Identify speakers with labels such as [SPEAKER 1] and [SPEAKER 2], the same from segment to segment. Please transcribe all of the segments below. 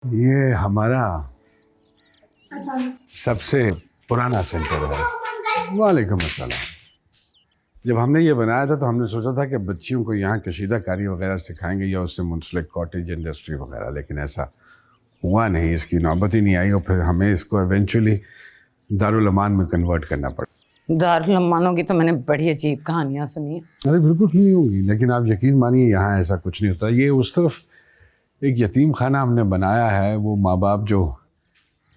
[SPEAKER 1] یہ ہمارا سب سے پرانا سینٹر ہے. وعلیکم السلام. جب ہم نے یہ بنایا تھا تو ہم نے سوچا تھا کہ بچیوں کو یہاں کشیدہ کاری وغیرہ سکھائیں گے یا اس سے منسلک کاٹیج انڈسٹری وغیرہ، لیکن ایسا ہوا نہیں، اس کی نوبت ہی نہیں آئی، اور پھر ہمیں اس کو ایونچولی دارالامان میں کنورٹ کرنا پڑا.
[SPEAKER 2] دارالمانوں کی تو میں نے بڑی عجیب کہانیاں سنی ہیں.
[SPEAKER 1] ارے بالکل نہیں ہوگی، لیکن آپ یقین مانیے یہاں ایسا کچھ نہیں ہوتا. یہ اس طرف ایک یتیم خانہ ہم نے بنایا ہے. وہ ماں باپ جو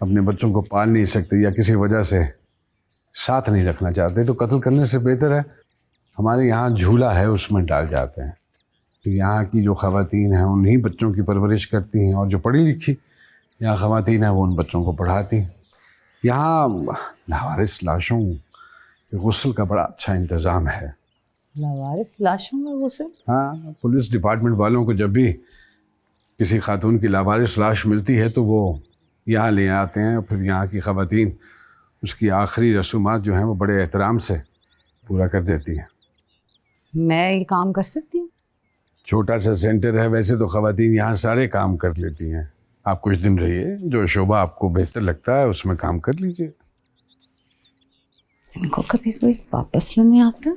[SPEAKER 1] اپنے بچوں کو پال نہیں سکتے یا کسی وجہ سے ساتھ نہیں رکھنا چاہتے تو قتل کرنے سے بہتر ہے ہمارے یہاں جھولا ہے اس میں ڈال جاتے ہیں. تو یہاں کی جو خواتین ہیں انہی بچوں کی پرورش کرتی ہیں، اور جو پڑھی لکھی یہاں خواتین ہیں وہ ان بچوں کو پڑھاتی ہیں. یہاں لاوارث لاشوں کے غسل کا بڑا اچھا انتظام ہے.
[SPEAKER 2] لاوارث لاشوں کا غسل؟
[SPEAKER 1] ہاں، پولیس ڈپارٹمنٹ والوں کو جب بھی کسی خاتون کی لاوارث لاش ملتی ہے تو وہ یہاں لے آتے ہیں، اور پھر یہاں کی خواتین اس کی آخری رسومات جو ہیں وہ بڑے احترام سے پورا کر دیتی ہیں.
[SPEAKER 2] میں یہ کام کر سکتی ہوں؟
[SPEAKER 1] چھوٹا سا سینٹر ہے، ویسے تو خواتین یہاں سارے کام کر لیتی ہیں. آپ کچھ دن رہیے، جو شعبہ آپ کو بہتر لگتا ہے اس میں کام کر لیجیے.
[SPEAKER 2] ان کو کبھی کوئی واپس لینے آتا؟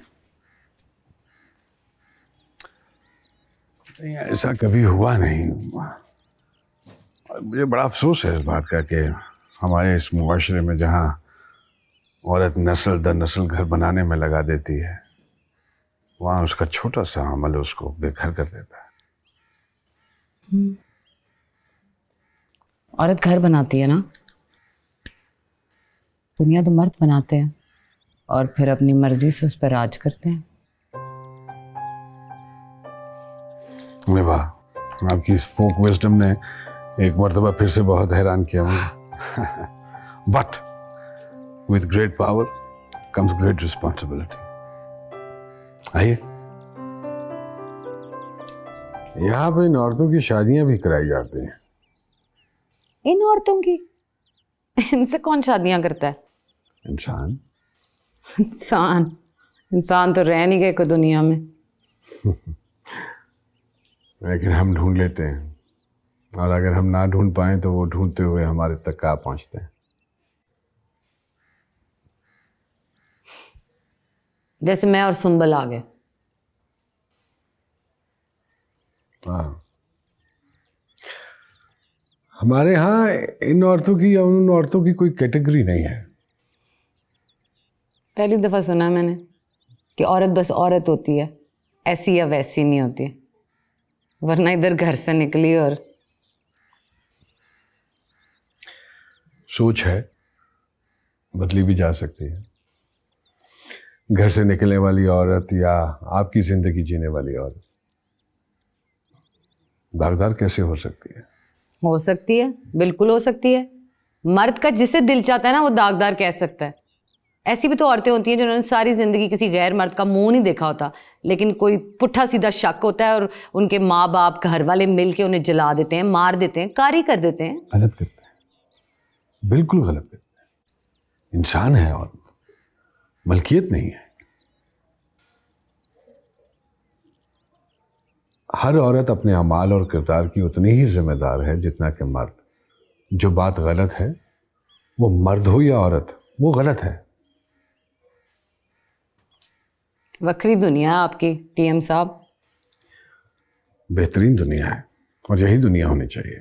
[SPEAKER 1] نہیں، ایسا کبھی ہوا نہیں. اور مجھے بڑا افسوس ہے اس بات کا کہ ہمارے اس معاشرے میں جہاں عورت نسل در نسل گھر بنانے میں لگا دیتی ہے وہاں اس کا چھوٹا سا عمل اس کو بے گھر کر دیتا ہے.
[SPEAKER 2] عورت گھر بناتی ہے نا، دنیا تو مرد بناتے ہیں اور پھر اپنی مرضی سے اس پر راج کرتے ہیں.
[SPEAKER 1] واہ، آپ کی اس فوک وزڈم نے ایک مرتبہ پھر سے بہت حیران کیا مجھے. But with great power comes great responsibility. آئیے. یہاں پہ ان عورتوں کی شادیاں بھی کرائی جاتی ہیں.
[SPEAKER 2] ان عورتوں کی؟ ان سے کون شادیاں کرتا ہے؟
[SPEAKER 1] انسان.
[SPEAKER 2] انسان تو رہ نہیں گئے کوئی دنیا میں.
[SPEAKER 1] لیکن ہم ڈھونڈ لیتے ہیں، اور اگر ہم نہ ڈھونڈ پائیں تو وہ ڈھونڈتے ہوئے ہمارے تک آ پہنچتے ہیں.
[SPEAKER 2] جیسے میں اور سنبل آ گئے.
[SPEAKER 1] ہاں، ہمارے ہاں ان عورتوں کی یا ان عورتوں کی کوئی کیٹیگری نہیں ہے.
[SPEAKER 2] پہلی دفعہ سنا میں نے کہ عورت بس عورت ہوتی ہے، ایسی یا ویسی نہیں ہوتی. ورنہ ادھر گھر سے نکلی اور
[SPEAKER 1] سوچ ہے، بدلی بھی جا سکتی ہے. گھر سے نکلنے والی عورت یا آپ کی زندگی جینے والی عورت داغدار کیسے ہو سکتی ہے؟
[SPEAKER 2] ہو سکتی ہے، بالکل ہو سکتی ہے. مرد کا جسے دل چاہتا ہے نا وہ داغدار کہہ سکتا ہے. ایسی بھی تو عورتیں ہوتی ہیں جنہوں نے ساری زندگی کسی غیر مرد کا منہ نہیں دیکھا ہوتا، لیکن کوئی پٹھا سیدھا شک ہوتا ہے اور ان کے ماں باپ گھر والے مل کے انہیں جلا دیتے ہیں، مار دیتے ہیں، کاری کر دیتے ہیں.
[SPEAKER 1] غلط کرتے ہیں، بالکل غلط کرتے ہیں. انسان ہے اور ملکیت نہیں ہے. ہر عورت اپنے اعمال اور کردار کی اتنی ہی ذمہ دار ہے جتنا کہ مرد. جو بات غلط ہے وہ مرد ہو یا عورت وہ غلط ہے.
[SPEAKER 2] وکری دنیا ہے آپ کی ٹی ایم صاحب.
[SPEAKER 1] بہترین دنیا ہے اور یہی دنیا ہونی چاہیے.